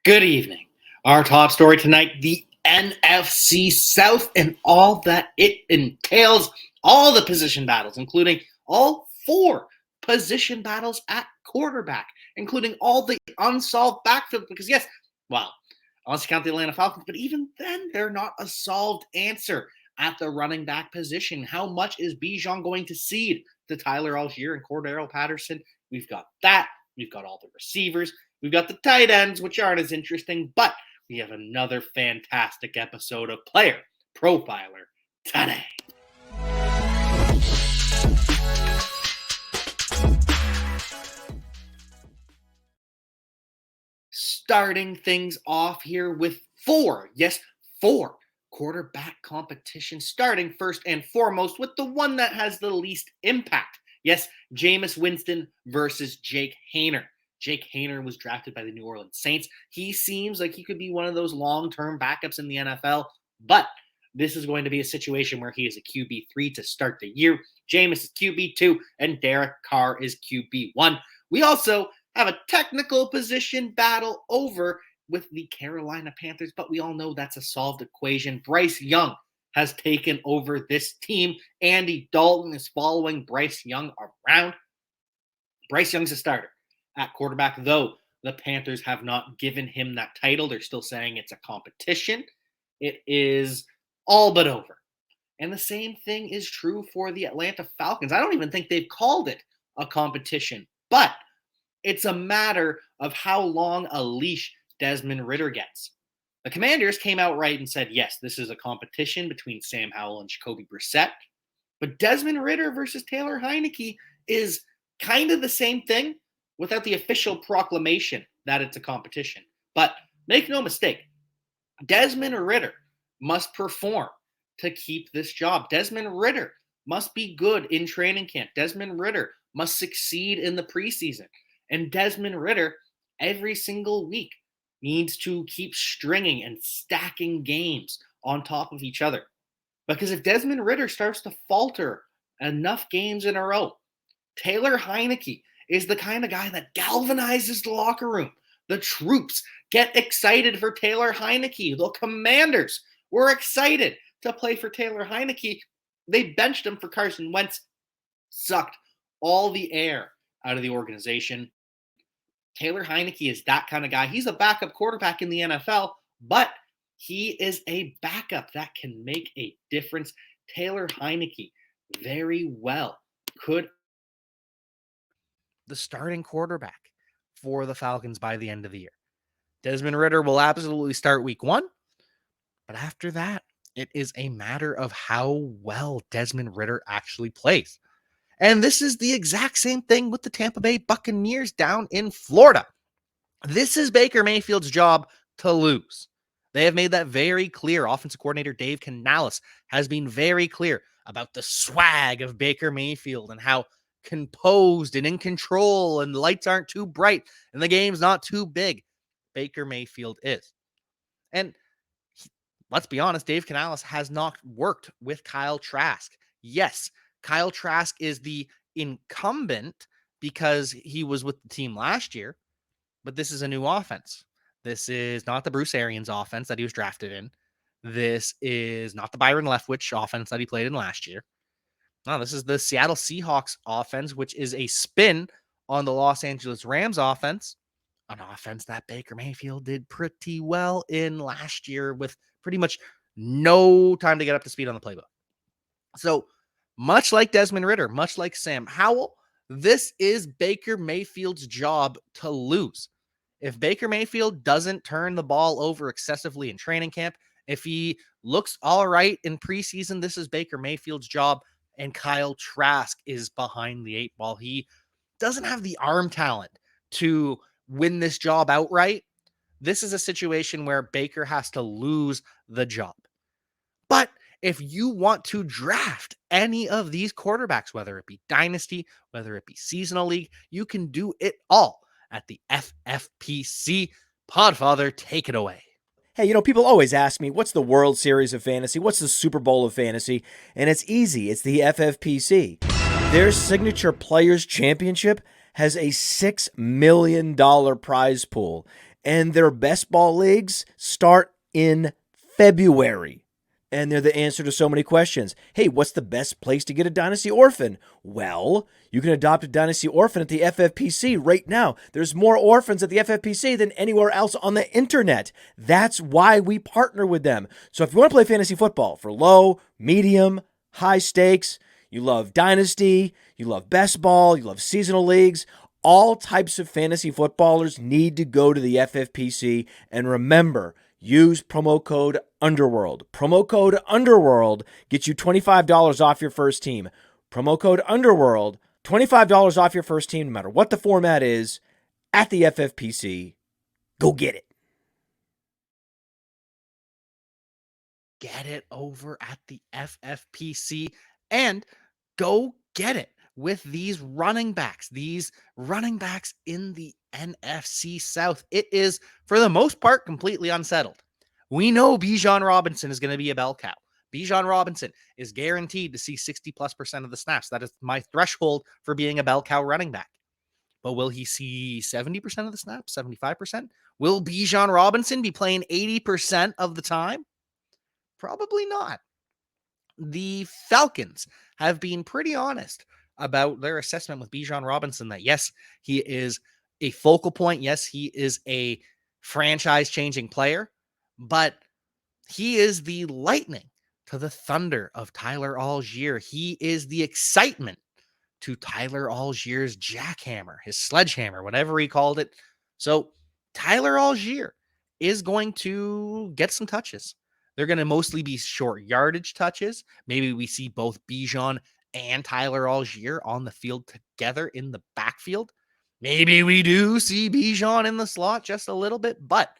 Good evening. Our top story tonight, the NFC South and all that it entails, all the position battles, including all four position battles at quarterback, including all the unsolved backfield. Because, yes, well, unless you count the Atlanta Falcons, but even then, they're not a solved answer at the running back position. How much is Bijan going to cede to Tyler Algier and Cordero Patterson? We've got that. We've got all the receivers. We've got the tight ends, which aren't as interesting, but we have another fantastic episode of Player Profiler today. Starting things off here with four quarterback competition, starting first and foremost with the one that has the least impact. Yes, Jameis Winston versus Jake Haener. Jake Haener was drafted by the New Orleans Saints. He seems like he could be one of those long-term backups in the NFL, but this is going to be a situation where he is a QB3 to start the year. Jameis is QB2, and Derek Carr is QB1. We also have a technical position battle over with the Carolina Panthers, but we all know that's a solved equation. Bryce Young has taken over this team. Andy Dalton is following Bryce Young around. Bryce Young's a starter at quarterback, though the Panthers have not given him that title. They're still saying it's a competition. It is all but over. And the same thing is true for the Atlanta Falcons. I don't even think they've called it a competition, but it's a matter of how long a leash Desmond Ridder gets. The Commanders came out right and said, yes, this is a competition between Sam Howell and Jacoby Brissett. But Desmond Ridder versus Taylor Heinicke is kind of the same thing without the official proclamation that it's a competition. But make no mistake, Desmond Ridder must perform to keep this job. Desmond Ridder must be good in training camp. Desmond Ridder must succeed in the preseason. And Desmond Ridder, every single week, needs to keep stringing and stacking games on top of each other. Because if Desmond Ridder starts to falter enough games in a row, Taylor Heinicke is the kind of guy that galvanizes the locker room. The troops get excited for Taylor Heinicke. The Commanders were excited to play for Taylor Heinicke. They benched him for Carson Wentz, sucked all the air out of the organization. Taylor Heinicke is that kind of guy. He's a backup quarterback in the NFL, but he is a backup that can make a difference. Taylor Heinicke very well could the starting quarterback for the Falcons by the end of the year. Desmond Ridder will absolutely start week one, but after that, it is a matter of how well Desmond Ridder actually plays. And this is the exact same thing with the Tampa Bay Buccaneers down in Florida. This is Baker Mayfield's job to lose. They have made that very clear. Offensive coordinator Dave Canales has been very clear about the swag of Baker Mayfield and how composed and in control and the lights aren't too bright and the game's not too big Baker Mayfield is. And let's be honest, Dave Canales has not worked with Kyle Trask. Yes, Kyle Trask is the incumbent because he was with the team last year, but this is a new offense. This is not the Bruce Arians offense that he was drafted in. This is not the Byron Leftwich offense that he played in last year. No, this is the Seattle Seahawks offense, which is a spin on the Los Angeles Rams offense, an offense that Baker Mayfield did pretty well in last year with pretty much no time to get up to speed on the playbook. So much like Desmond Ridder, much like Sam Howell, this is Baker Mayfield's job to lose. If Baker Mayfield doesn't turn the ball over excessively in training camp, if he looks all right in preseason, this is Baker Mayfield's job, and Kyle Trask is behind the eight ball. He doesn't have the arm talent to win this job outright. This is a situation where Baker has to lose the job. But if you want to draft any of these quarterbacks, whether it be Dynasty, whether it be Seasonal League, you can do it all at the FFPC. Podfather, take it away. Hey, people always ask me, what's the World Series of Fantasy? What's the Super Bowl of Fantasy? And it's easy. It's the FFPC. Their signature Players Championship has a $6 million prize pool. And their best ball leagues start in February. And they're the answer to so many questions. Hey, what's the best place to get a Dynasty Orphan? Well, you can adopt a Dynasty Orphan at the FFPC right now. There's more orphans at the FFPC than anywhere else on the internet. That's why we partner with them. So if you want to play fantasy football for low, medium, high stakes, you love Dynasty, you love best ball, you love seasonal leagues, all types of fantasy footballers need to go to the FFPC. And remember, use promo code UNDERWORLD. Promo code UNDERWORLD gets you $25 off your first team. Promo code UNDERWORLD, $25 off your first team, no matter what the format is, at the FFPC. Go get it. Get it over at the FFPC and go get it with these running backs in the NFC South. It is, for the most part, completely unsettled. We know Bijan Robinson is going to be a bell cow. Bijan Robinson is guaranteed to see 60+% of the snaps. That is my threshold for being a bell cow running back. But will he see 70% of the snaps, 75%? Will Bijan Robinson be playing 80% of the time? Probably not. The Falcons have been pretty honest about their assessment with Bijan Robinson that, yes, he is a focal point. Yes, he is a franchise-changing player, but he is the lightning to the thunder of Tyler Allgeier. He is the excitement to Tyler Allgeier's jackhammer, his sledgehammer, whatever he called it. So Tyler Allgeier is going to get some touches. They're going to mostly be short yardage touches. Maybe we see both Bijan and Tyler Allgeier on the field together in the backfield. Maybe we do see Bijan in the slot just a little bit, but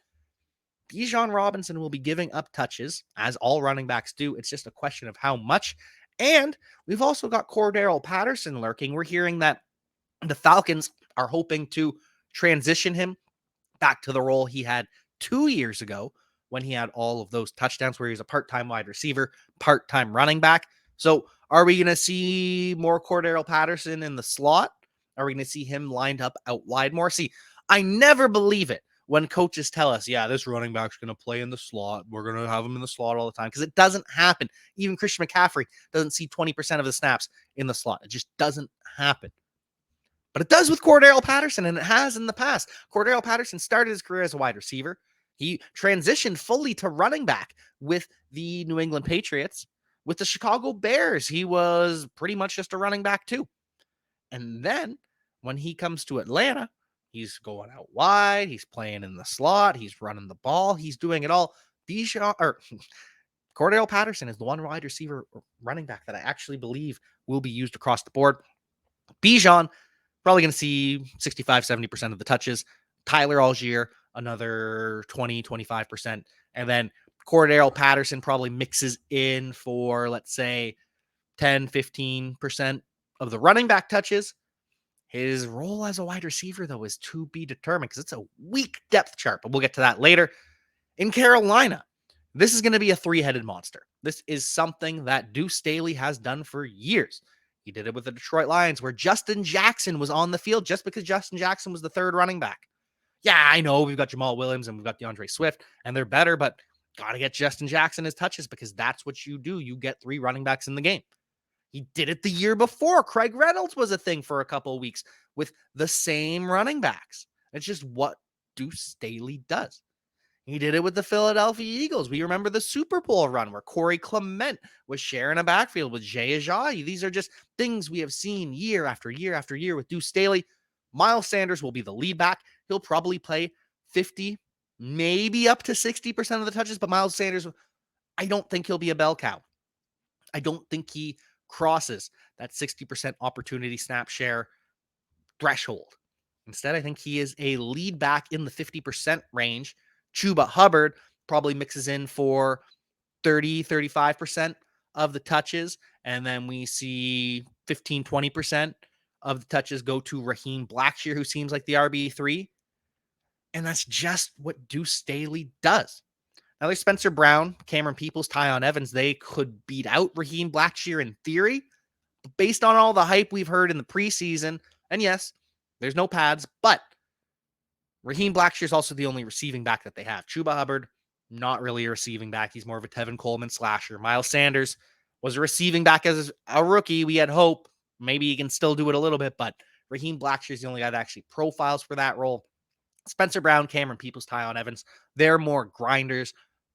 Bijan Robinson will be giving up touches, as all running backs do. It's just a question of how much. And we've also got Cordarrelle Patterson lurking. We're hearing that the Falcons are hoping to transition him back to the role he had 2 years ago when he had all of those touchdowns, where he was a part-time wide receiver, part-time running back. So are we going to see more Cordarrelle Patterson in the slot? Are we going to see him lined up out wide more? See, I never believe it when coaches tell us, yeah, this running back's going to play in the slot. We're going to have him in the slot all the time, because it doesn't happen. Even Christian McCaffrey doesn't see 20% of the snaps in the slot. It just doesn't happen. But it does with Cordarrelle Patterson, and it has in the past. Cordarrelle Patterson started his career as a wide receiver. He transitioned fully to running back with the New England Patriots. With the Chicago Bears, he was pretty much just a running back too. And then when he comes to Atlanta, he's going out wide. He's playing in the slot. He's running the ball. He's doing it all. Cordarrelle Patterson is the one wide receiver running back that I actually believe will be used across the board. Bijan, probably going to see 65, 70% of the touches. Tyler Allgeier, another 20, 25%. And then Cordarrelle Patterson probably mixes in for, let's say, 10, 15% of the running back touches. His role as a wide receiver, though, is to be determined, because it's a weak depth chart, but we'll get to that later. In Carolina, this is going to be a three-headed monster. This is something that Deuce Staley has done for years. He did it with the Detroit Lions, where Justin Jackson was on the field just because Justin Jackson was the third running back. Yeah, I know we've got Jamaal Williams and we've got DeAndre Swift, and they're better, but got to get Justin Jackson his touches, because that's what you do. You get three running backs in the game. He did it the year before. Craig Reynolds was a thing for a couple of weeks with the same running backs. It's just what Deuce Staley does. He did it with the Philadelphia Eagles. We remember the Super Bowl run where Corey Clement was sharing a backfield with Jay Ajayi. These are just things we have seen year after year after year with Deuce Staley. Miles Sanders will be the lead back. He'll probably play 50, maybe up to 60% of the touches, but Miles Sanders, I don't think he'll be a bell cow. I don't think he crosses that 60% opportunity snap share threshold. Instead, I think he is a lead back in the 50% range. Chuba Hubbard probably mixes in for 30, 35% of the touches. And then we see 15, 20% of the touches go to Raheem Blackshear, who seems like the RB3. And that's just what Deuce Staley does. Now there's Spencer Brown, Cameron Peoples, Tyon Evans. They could beat out Raheem Blackshear in theory. But based on all the hype we've heard in the preseason, and yes, there's no pads, but Raheem Blackshear is also the only receiving back that they have. Chuba Hubbard, not really a receiving back. He's more of a Tevin Coleman slasher. Miles Sanders was a receiving back as a rookie. We had hope. Maybe he can still do it a little bit, but Raheem Blackshear is the only guy that actually profiles for that role. Spencer Brown, Cameron Peoples, Tyon Evans, they're more grinders,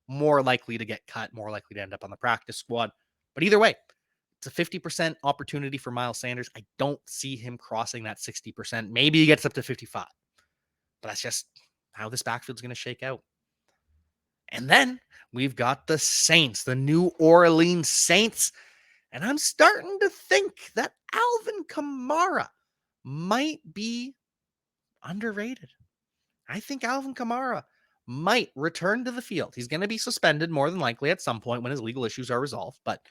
more likely to get cut, more likely to end up on the practice squad. But either way, it's a 50% opportunity for Miles Sanders. I don't see him crossing that 60%. Maybe he gets up to 55. But that's just how this backfield's going to shake out. And then we've got the Saints, the New Orleans Saints. And I'm starting to think that Alvin Kamara might be underrated. I think Alvin Kamara might return to the field. He's going to be suspended more than likely at some point when his legal issues are resolved, but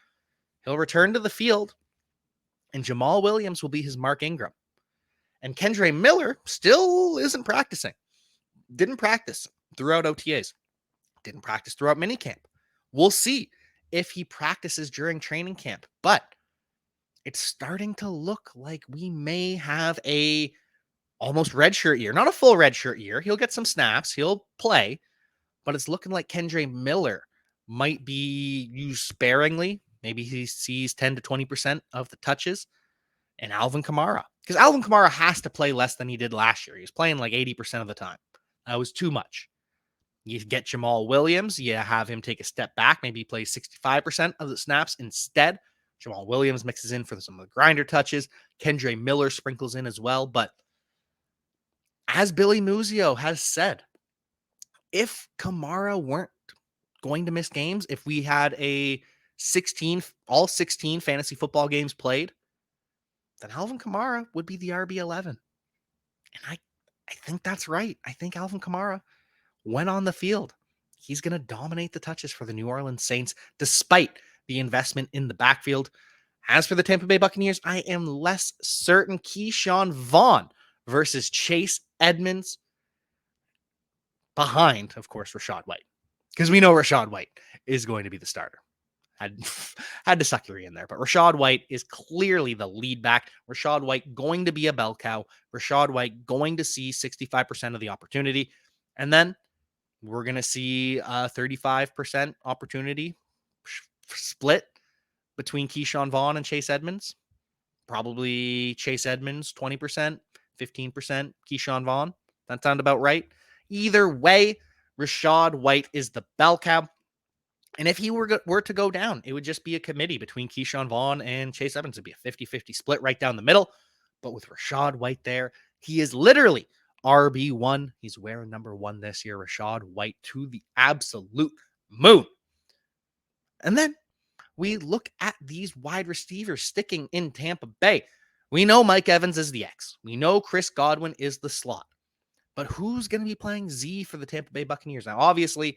he'll return to the field, and Jamaal Williams will be his Mark Ingram. And Kendre Miller still isn't practicing. Didn't practice throughout OTAs. Didn't practice throughout minicamp. We'll see if he practices during training camp, but it's starting to look like we may have a almost redshirt year. Not a full redshirt year. He'll get some snaps. He'll play. But it's looking like Kendre Miller might be used sparingly. Maybe he sees 10 to 20% of the touches. And Alvin Kamara. Because Alvin Kamara has to play less than he did last year. He was playing like 80% of the time. That was too much. You get Jamaal Williams. You have him take a step back. Maybe he plays 65% of the snaps instead. Jamaal Williams mixes in for some of the grinder touches. Kendre Miller sprinkles in as well. But as Billy Muzio has said, if Kamara weren't going to miss games, if we had all 16 fantasy football games played, then Alvin Kamara would be the RB11. And I think that's right. I think Alvin Kamara, when on the field, he's going to dominate the touches for the New Orleans Saints, despite the investment in the backfield. As for the Tampa Bay Buccaneers, I am less certain. Keyshawn Vaughn versus Chase Edmonds, behind, of course, Rachaad White. Because we know Rachaad White is going to be the starter. Had to suck your in there. But Rachaad White is clearly the lead back. Rachaad White going to be a bell cow. Rachaad White going to see 65% of the opportunity. And then we're going to see a 35% opportunity split between Keyshawn Vaughn and Chase Edmonds. Probably Chase Edmonds, 20%, 15%, Keyshawn Vaughn. That sound about right? Either way, Rachaad White is the bell cow. And if he were to go down, it would just be a committee between Keyshawn Vaughn and Chase Edmonds. It'd be a 50-50 split right down the middle. But with Rachaad White there, he is literally RB1. He's wearing number 1 this year. Rachaad White to the absolute moon. And then we look at these wide receivers sticking in Tampa Bay. We know Mike Evans is the X. We know Chris Godwin is the slot. But who's going to be playing Z for the Tampa Bay Buccaneers? Now, obviously,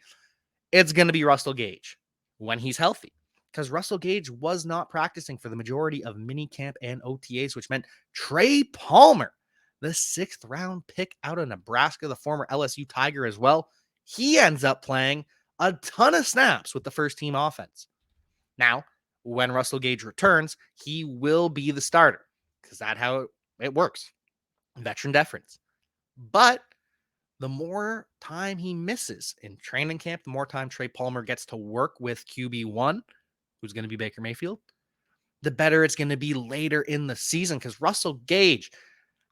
it's going to be Russell Gage when he's healthy, because Russell Gage was not practicing for the majority of minicamp and OTAs, which meant Trey Palmer, the 6th round pick out of Nebraska, the former LSU Tiger as well, he ends up playing a ton of snaps with the first team offense. Now, when Russell Gage returns, he will be the starter, because that's how it works. Veteran deference. But the more time he misses in training camp, the more time Trey Palmer gets to work with QB1, who's going to be Baker Mayfield, the better it's going to be later in the season, because Russell Gage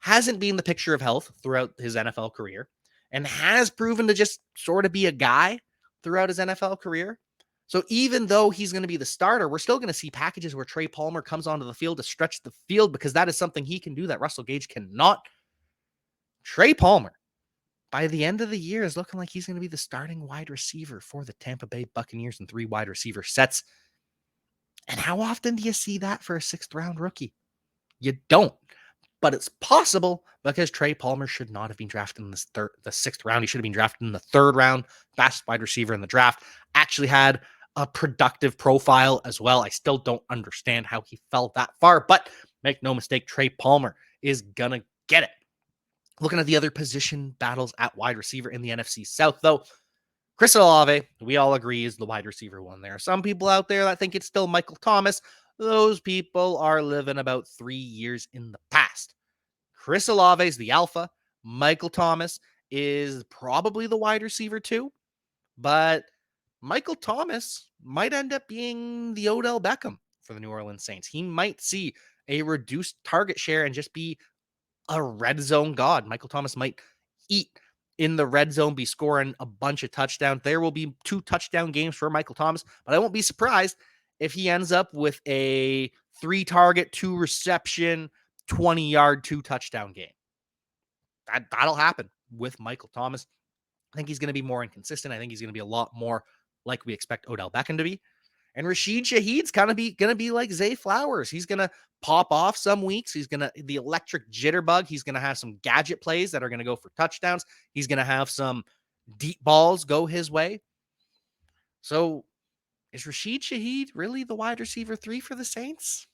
hasn't been the picture of health throughout his NFL career and has proven to just sort of be a guy throughout his NFL career. So even though he's going to be the starter, we're still going to see packages where Trey Palmer comes onto the field to stretch the field, because that is something he can do that Russell Gage cannot. Trey Palmer, by the end of the year, is looking like he's going to be the starting wide receiver for the Tampa Bay Buccaneers in 3 wide receiver sets. And how often do you see that for a 6th round rookie? You don't. But it's possible, because Trey Palmer should not have been drafted in the 6th round. He should have been drafted in the 3rd round. Best wide receiver in the draft. Actually had a productive profile as well. I still don't understand how he fell that far, but make no mistake, Trey Palmer is going to get it. Looking at the other position battles at wide receiver in the NFC South, though, Chris Olave, we all agree, is the wide receiver one. There are some people out there that think it's still Michael Thomas. Those people are living about 3 years in the past. Chris Olave is the alpha. Michael Thomas is probably the wide receiver 2, but Michael Thomas might end up being the Odell Beckham for the New Orleans Saints. He might see a reduced target share and just be a red zone god. Michael Thomas might eat in the red zone, be scoring a bunch of touchdowns. There will be 2 touchdown games for Michael Thomas, but I won't be surprised if he ends up with a 3 target, 2 reception, 20-yard, 2 touchdown game. That'll happen with Michael Thomas. I think he's going to be more inconsistent. I think he's going to be a lot more like we expect Odell Beckham to be. And Rashid Shaheed's kind of going to be like Zay Flowers. He's going to pop off some weeks. He's going to, the electric jitterbug. He's going to have some gadget plays that are going to go for touchdowns. He's going to have some deep balls go his way. So is Rashid Shaheed really the wide receiver 3 for the Saints?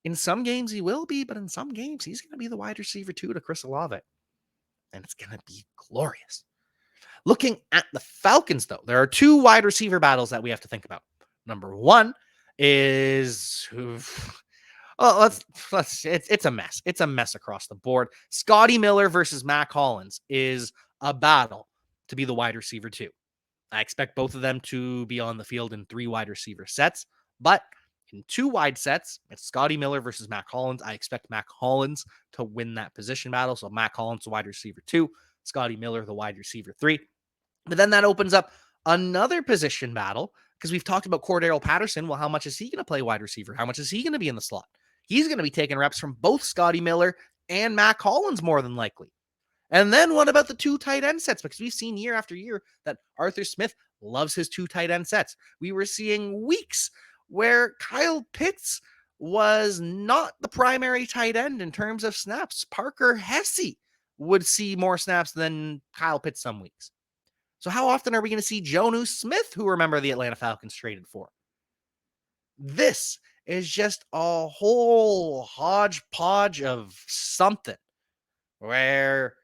In some games he will be, but in some games he's going to be the wide receiver 2 to Chris Olave. And it's going to be glorious. Looking at the Falcons, though, there are 2 wide receiver battles that we have to think about. Number 1 is, it's a mess. It's a mess across the board. Scotty Miller versus Mac Hollins is a battle to be the wide receiver 2. I expect both of them to be on the field in 3 wide receiver sets, but in 2 wide sets, it's Scotty Miller versus Mac Hollins. I expect Mac Hollins to win that position battle. So Mac Hollins, the wide receiver 2, Scotty Miller, the wide receiver 3. But then that opens up another position battle because we've talked about Cordarrelle Patterson. Well, how much is he going to play wide receiver? How much is he going to be in the slot? He's going to be taking reps from both Scotty Miller and Mac Hollins more than likely. And then what about the 2 tight end sets? Because we've seen year after year that Arthur Smith loves his 2 tight end sets. We were seeing weeks where Kyle Pitts was not the primary tight end in terms of snaps. Parker Hesse would see more snaps than Kyle Pitts some weeks. So how often are we going to see Jonnu Smith, who remember the Atlanta Falcons traded for? This is just a whole hodgepodge of something where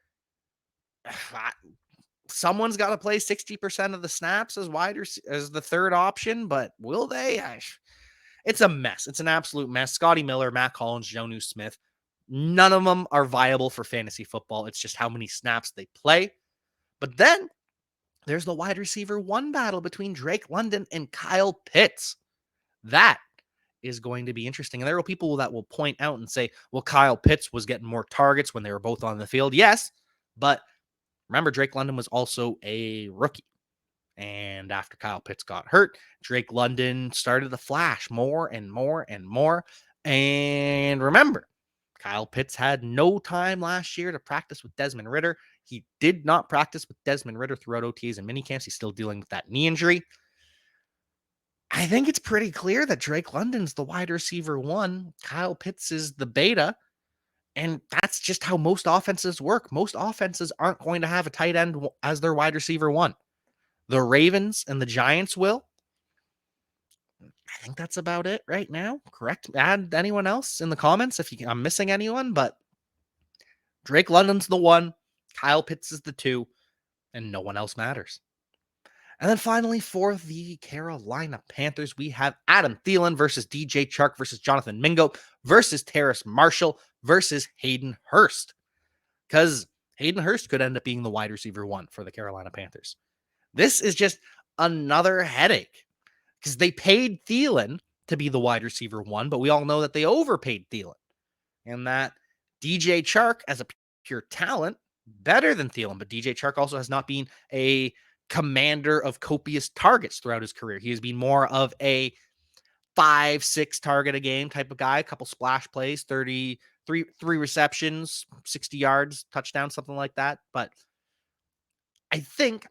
someone's got to play 60% of the snaps as as the third option, but will they? It's a mess. It's an absolute mess. Scotty Miller, Mac Hollins, Jonnu Smith, none of them are viable for fantasy football. It's just how many snaps they play. But then there's the wide receiver 1 battle between Drake London and Kyle Pitts. That is going to be interesting. And there are people that will point out and say, well, Kyle Pitts was getting more targets when they were both on the field. Yes, but remember, Drake London was also a rookie. And after Kyle Pitts got hurt, Drake London started to flash more and more and more. And remember, Kyle Pitts had no time last year to practice with Desmond Ridder. He did not practice with Desmond Ridder throughout OTAs and minicamps. He's still dealing with that knee injury. I think it's pretty clear that Drake London's the wide receiver 1. Kyle Pitts is the beta. And that's just how most offenses work. Most offenses aren't going to have a tight end as their wide receiver 1. The Ravens and the Giants will. I think that's about it right now. Correct? Add anyone else in the comments if I'm missing anyone, but Drake London's the 1, Kyle Pitts is the 2, and no one else matters. And then finally, for the Carolina Panthers, we have Adam Thielen versus DJ Chark versus Jonathan Mingo versus Terrace Marshall versus Hayden Hurst. Because Hayden Hurst could end up being the wide receiver 1 for the Carolina Panthers. This is just another headache because they paid Thielen to be the wide receiver 1, but we all know that they overpaid Thielen and that DJ Chark as a pure talent, better than Thielen, but DJ Chark also has not been a commander of copious targets throughout his career. He has been more of a 5-6 target a game type of guy, a couple splash plays, 3 receptions, 60 yards, touchdown, something like that. But I think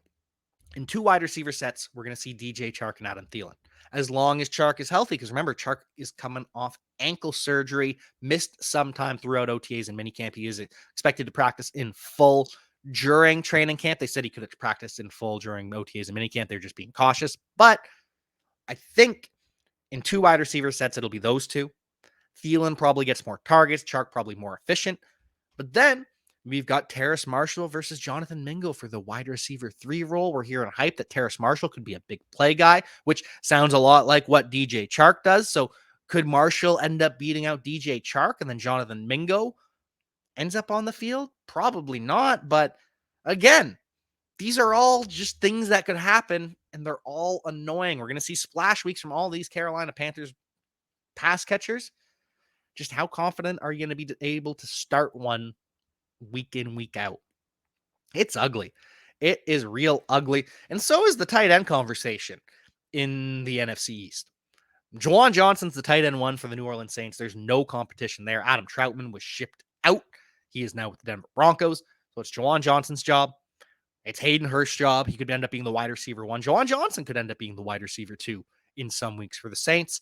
in 2 wide receiver sets, we're going to see DJ Chark and Adam Thielen. As long as Chark is healthy, because remember, Chark is coming off ankle surgery, missed some time throughout OTAs and minicamp. He is expected to practice in full during training camp. They said he could have practiced in full during OTAs and minicamp. They're just being cautious. But I think in 2 wide receiver sets, it'll be those 2. Thielen probably gets more targets. Chark probably more efficient. But then we've got Terrace Marshall versus Jonathan Mingo for the wide receiver 3 role. We're hearing hype that Terrace Marshall could be a big play guy, which sounds a lot like what DJ Chark does. So could Marshall end up beating out DJ Chark and then Jonathan Mingo ends up on the field? Probably not. But Again, these are all just things that could happen, and they're all annoying. We're going to see splash weeks from all these Carolina Panthers pass catchers. Just how confident are you going to be able to start one week in, week out? It's ugly. It is real ugly. And so is the tight end conversation in the NFC East. Juwan Johnson's the tight end one for the New Orleans Saints. There's no competition there. Adam Troutman was shipped out. He is now with the Denver Broncos. So it's Juwan Johnson's job. It's Hayden Hurst's job. He could end up being the wide receiver one. Juwan Johnson could end up being the wide receiver two in some weeks for the Saints.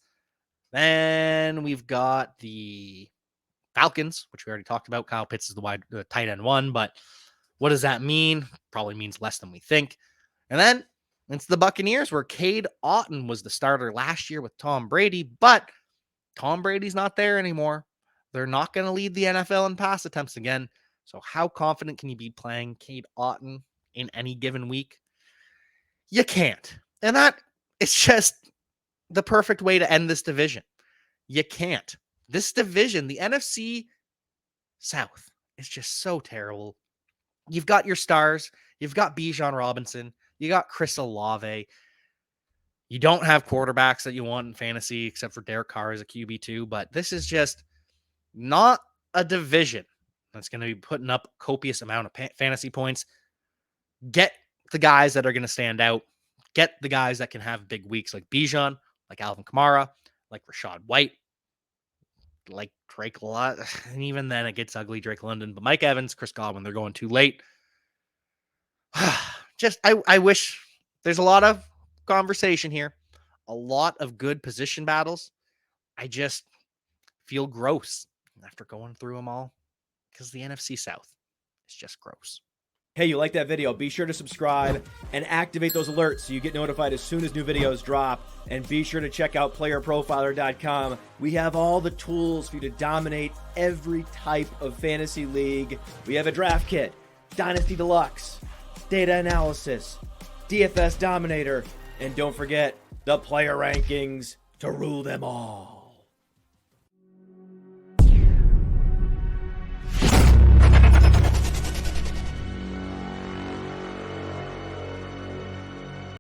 Then we've got the Falcons, which we already talked about. Kyle Pitts is the tight end one, but what does that mean? Probably means less than we think. And then it's the Buccaneers, where Cade Otton was the starter last year with Tom Brady, but Tom Brady's not there anymore. They're not going to lead the NFL in pass attempts again. So how confident can you be playing Cade Otton in any given week? You can't. And that is just the perfect way to end this division. You can't. This division, the NFC South, is just so terrible. You've got your stars. You've got Bijan Robinson. You got Chris Olave. You don't have quarterbacks that you want in fantasy, except for Derek Carr as a QB2. But this is just not a division that's going to be putting up copious amount of fantasy points. Get the guys that are going to stand out. Get the guys that can have big weeks like Bijan, like Alvin Kamara, like Rashad White, like Drake London. And even then it gets ugly, Drake London. But Mike Evans, Chris Godwin, they're going too late. Just, I wish there's a lot of conversation here, a lot of good position battles. I just feel gross after going through them all because the NFC South is just gross. Hey, you like that video? Be sure to subscribe and activate those alerts so you get notified as soon as new videos drop. And be sure to check out PlayerProfiler.com. We have all the tools for you to dominate every type of fantasy league. We have a draft kit, Dynasty Deluxe, data analysis, DFS Dominator, and don't forget the player rankings to rule them all.